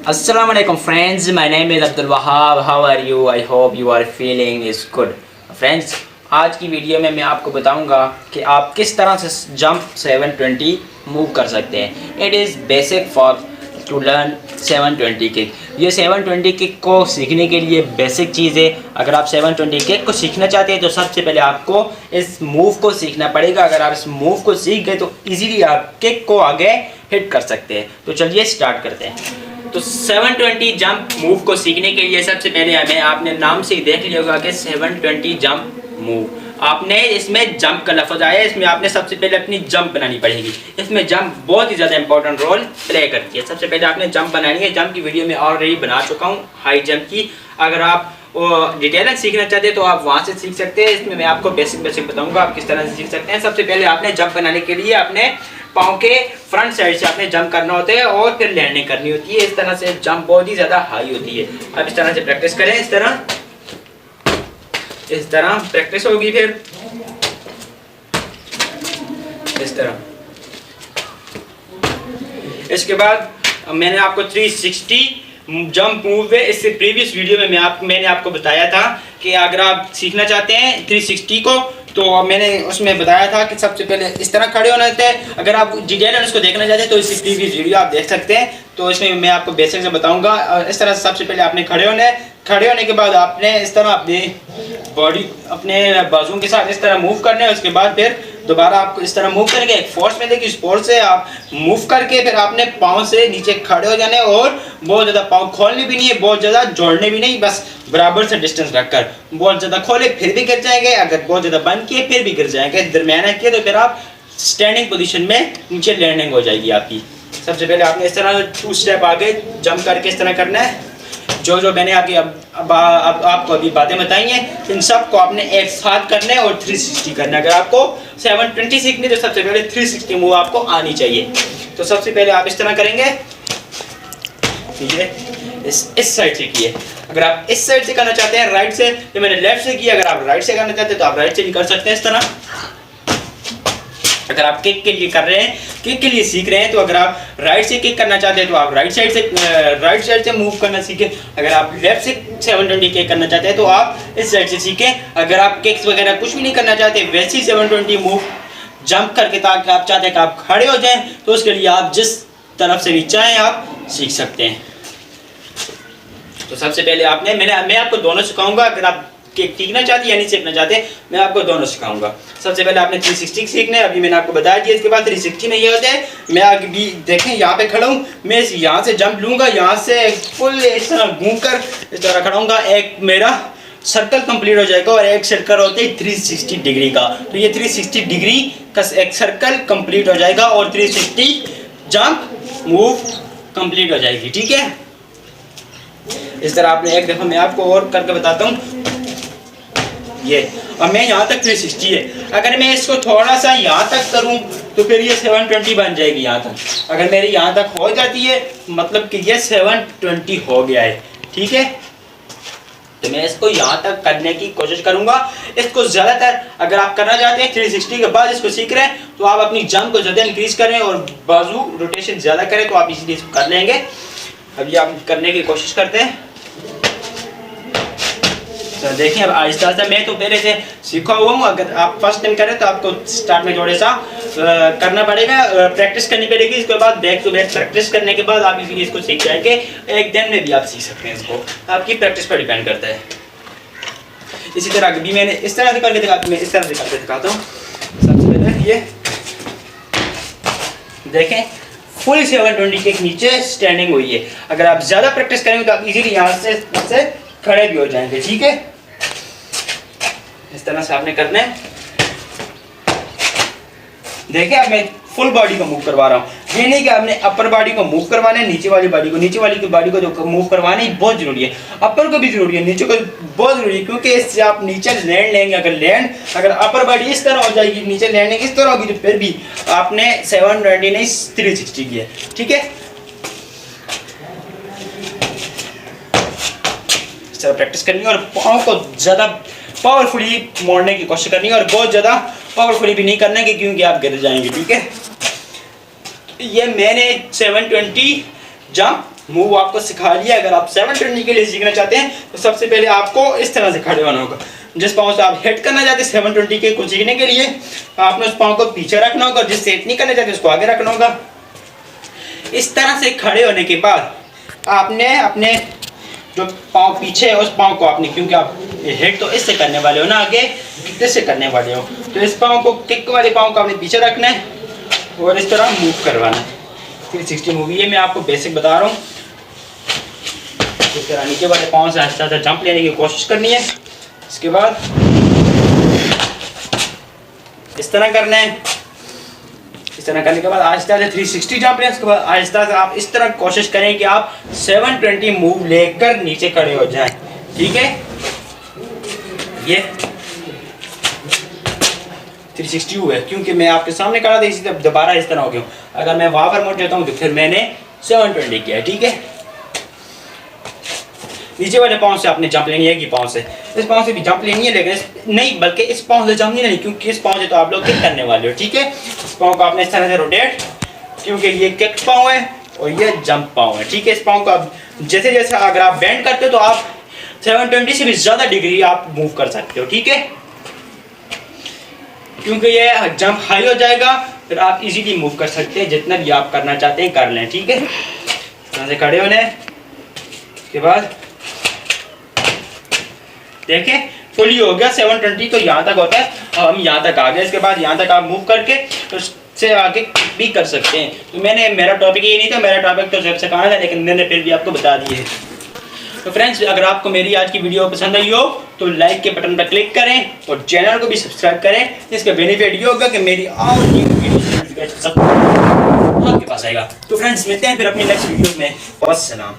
Assalamu alaikum friends, my name is Abdul Wahab. How are you? I hope you are feeling is good. Friends, आज की video में मैं आपको बताऊंगा कि आप किस तरह से जंप 720 मूव कर सकते हैं. It is basic for to learn 720 kick. ये 720 किक को सीखने के लिए बेसिक चीज़ है. अगर आप 720 किक को सीखना चाहते हैं तो सबसे पहले आपको इस मूव को सीखना पड़ेगा. अगर आप इस मूव को सीख गए तो इजीली आप किक को आगे हिट कर सकते हैं. तो चलिए स्टार्ट करते हैं. तो 720 जंप मूव को सीखने के लिए सबसे पहले हमें, आपने नाम से ही देख लिया होगा कि 720 जंप मूव, आपने इसमें जंप का लफ्ज़ आया है, इसमें आपने सबसे पहले अपनी जंप बनानी पड़ेगी. इसमें जंप बहुत ही ज़्यादा इंपॉर्टेंट रोल प्ले करती है. सबसे पहले आपने जंप बनानी है. जंप की वीडियो में ऑलरेडी बना चुका हूँ हाई जंप की. अगर आप डिटेल सीखना चाहते हैं तो आप वहाँ से सीख सकते हैं. इसमें मैं आपको बेसिक बताऊँगा आप किस तरह से सीख सकते हैं. सबसे पहले आपने जंप बनाने के लिए अपने पाँव के फ्रंट साइड से आपने जंप करना होता है और फिर लैंडिंग करनी होती है. इस तरह से जंप बहुत ही ज़्यादा हाई होती है. अब इस तरह से प्रैक्टिस करें. इस तरह प्रैक्टिस होगी. फिर इस तरह. इसके बाद मैंने आपको 360 जंप मूव है. इससे प्रीवियस वीडियो में मैंने आपको बताया था कि अगर आप सीखना चाहते हैं 360 को तो मैंने उसमें बताया था कि सबसे पहले इस तरह खड़े होना होता है. अगर आप डिटेल उसको देखना चाहते हैं तो इसकी प्रीवियस वीडियो आप देख सकते हैं. तो इसमें मैं आपको बेसिक से बताऊंगा. इस तरह से सबसे पहले आपने खड़े होना है. खड़े होने के बाद आपने इस तरह अपनी बॉडी अपने बाजुओं के साथ इस तरह मूव करना है. उसके बाद फिर दोबारा आपको इस तरह मूव करेंगे. एक फोर्स में देखिए, इस फोर्स से आप मूव करके फिर आपने पाँव से नीचे खड़े हो जाने और बहुत ज़्यादा पाँव खोलने भी नहीं है, बहुत ज़्यादा जोड़ने भी नहीं, बस बराबर से डिस्टेंस रखकर. बहुत ज़्यादा खोले फिर भी गिर जाएंगे, अगर बहुत ज़्यादा बंद किए फिर भी गिर जाएंगे. दरमियाना किए तो फिर आप स्टैंडिंग पोजीशन में नीचे लैंडिंग हो जाएगी आपकी. सबसे पहले आपने इस तरह 2 स्टेप आगे जंप करके इस तरह करना है. जो मैंने आपकी अब आपको अभी बातें बताई हैं इन सब को आपने एक साथ करना है और 360 करना है. अगर आपको 720 सीखनी तो सबसे पहले 360 मूव आपको आनी चाहिए. तो सबसे पहले आप इस तरह करेंगे. ठीक है, इस साइड से किए. अगर आप इस साइड से करना चाहते हैं राइट से, तो मैंने लेफ्ट से किया. अगर आप राइट से करना चाहते हैं तो आप राइट से भी कर सकते हैं इस तरह. अगर आप किक के लिए कर रहे हैं, किक के लिए सीख रहे हैं, तो अगर आप राइट से किक करना चाहते हैं तो आप राइट साइड से मूव करना सीखें. अगर आप लेफ्ट से 720 किक करना चाहते हैं तो आप इस साइड से सीखें. अगर आप किक्स वगैरह कुछ भी नहीं करना चाहते, वैसे ही 720 मूव जंप करके ताकि आप चाहते हैं कि आप खड़े हो जाएं, तो उसके लिए आप जिस तरफ से भी चाहें आप सीख सकते हैं. तो सबसे पहले आपने मैं आपको दोनों सिखाऊंगा. अगर आप किक सीखना चाहते हैं या नहीं सीखना चाहते हैं, मैं आपको दोनों सिखाऊंगा. सबसे पहले आपने 360 सीखना है. अभी मैंने आपको बताया दिया. इसके बाद 360 में ये होता है, मैं आगे भी देखें यहाँ पे खड़ा हूँ, मैं यहाँ से जंप लूँगा, यहाँ से फुल इस तरह घूम कर इस तरह खड़ा हूँगा. एक मेरा सर्कल कंप्लीट हो जाएगा और एक सर्कल होता है 360 डिग्री का. तो ये 360 डिग्री का एक सर्कल कंप्लीट हो जाएगा और 360 जंप मूव कंप्लीट हो जाएगी. ठीक है, इस तरह आपने एक दफ़ा मैं आपको और करके बताता हूँ. ये और मैं यहाँ तक 360 है. अगर मैं इसको थोड़ा सा यहाँ तक करूँ तो फिर ये 720 बन जाएगी यहाँ तक. अगर मेरी यहाँ तक हो जाती है मतलब कि ये 720 हो गया है. ठीक है, तो मैं इसको यहाँ तक करने की कोशिश करूँगा. इसको ज़्यादातर अगर आप करना चाहते हैं 360 के बाद इसको सीख रहे हैं तो आप अपनी जंप को ज़्यादा इंक्रीज़ करें और बाजू रोटेशन ज़्यादा करें तो आप इसीलिए इसको कर लेंगे. अभी आप करने की कोशिश करते हैं. तो देखिए अब आहिस्ता आहिस्ता, मैं तो पहले से सीखा हुआ हूँ. अगर आप फर्स्ट टाइम करें तो आपको स्टार्ट में थोड़ा सा करना पड़ेगा, प्रैक्टिस करनी पड़ेगी. इसके बाद बैक टू बैक प्रैक्टिस करने के बाद आप इजीली इसको सीख जाएंगे. एक दिन में भी आप सीख सकते हैं. इसको आपकी प्रैक्टिस पर डिपेंड करता है. इसी तरह अभी मैंने इस तरह से करके दिखाता हूँ. मैं इस तरह से करके दिखाता हूँ. सबसे पहले ये देखें, फुल 720 के नीचे स्टैंडिंग हुई है. अगर आप ज़्यादा प्रैक्टिस करेंगे तो आप इजीली यहाँ से खड़े भी हो जाएंगे. ठीक है, इस तरह से आपने करना है. देखिए अब मैं फुल बॉडी को मूव करवा रहा हूँ. ये नहीं कि आपने अपर बॉडी को मूव करवाना है, नीचे वाली बॉडी को जो मूव करवाना है बहुत जरूरी है. अपर को भी जरूरी है, नीचे को बहुत जरूरी है, क्योंकि इससे आप नीचे लैंड लेंगे. अगर अपर बॉडी इस तरह हो जाएगी, नीचे लैंडिंग इस तरह होगी, तो फिर भी आपने 720 नहीं 360 किया. ठीक है, इस तरह प्रैक्टिस करनी है और पाँव को ज़्यादा पावरफुली मोड़ने की कोशिश करनी है और बहुत ज़्यादा पावरफुली भी नहीं करना है क्योंकि आप गिर जाएंगे. ठीक है, ये मैंने 720 जंप मूव आपको सिखा लिया। अगर आप 720 के लिए सीखना चाहते हैं तो सबसे पहले आपको इस तरह से खड़े होना होगा। जिस पाँव से आप हिट करना चाहते हैं 720 के को सीखने के लिए, आपने उस पाँव को पीछे रखना होगा, जिससे हिट नहीं करना चाहते उसको आगे रखना होगा। इस तरह से खड़े होने के बाद आपने अपने जो पाँव पीछे है उस पाँव को आपने, क्योंकि आप हिट तो इससे करने वाले हो ना, आगे कितने से करने वाले हो, तो इस पाँव को, किक वाले पाँव को आपने पीछे रखना है और इस तरह मूव करवाना है। 360 मूव, ये मैं आपको बेसिक बता रहा हूँ। इस तरह नीचे वाले पाँव से आहिस्ता आहिस्ता जंप लेने की कोशिश करनी है। इसके बाद इस तरह करना है। इस तरह करने के बाद आहिस्ता से 360 जंप लें। उसके बाद आहिस्ता से आप इस तरह कोशिश करें कि आप 720 मूव लेकर नीचे खड़े हो जाएं। ठीक है, ये 360 हुआ है क्योंकि मैं आपके सामने खड़ा था, इसी तरह दोबारा इस तरह हो गया। अगर मैं वहां पर मुड़ जाता हूँ तो फिर मैंने 720 किया। ठीक है, नीचे वाले पाँव से आपने जंप लेनी है कि पाँव से, इस पाँव से भी जंप लेनी है, लेकिन नहीं, बल्कि इस पाँव से जंप नहीं, क्योंकि इस पाँव से तो आप लोग किक करने वाले हो। ठीक है, इस पाँव को आपने इस तरह से रोटेट, क्योंकि ये किक पाँव है और ये जंप पाँव है। ठीक है, इस पाँव को आप जैसे जैसे अगर आप बेंड करते हो तो आप 720 से भी ज़्यादा डिग्री आप मूव कर सकते हो। ठीक है, क्योंकि ये जंप हाई हो जाएगा, फिर आप इजीली मूव कर सकते हैं, जितना भी आप करना चाहते हैं कर लें। ठीक है, यहाँ से खड़े होने के बाद देखें फुली हो गया 720, तो यहाँ तक होता है। अब हम यहाँ तक आ गए, इसके बाद यहाँ तक आप मूव करके तो उससे आगे भी कर सकते हैं। तो मेरा टॉपिक ये नहीं था, मेरा टॉपिक तो जब सिखाना था, लेकिन मैंने फिर भी आपको बता दिए। तो फ्रेंड्स, अगर आपको मेरी आज की वीडियो पसंद आई हो तो लाइक के बटन पर क्लिक करें और चैनल को भी सब्सक्राइब करें। इसका बेनिफिट ये होगा कि मेरी और न्यू वीडियो आपके पास आएगा। तो फ्रेंड्स, मिलते हैं फिर अपनी नेक्स्ट वीडियो में। बहुत सलाम।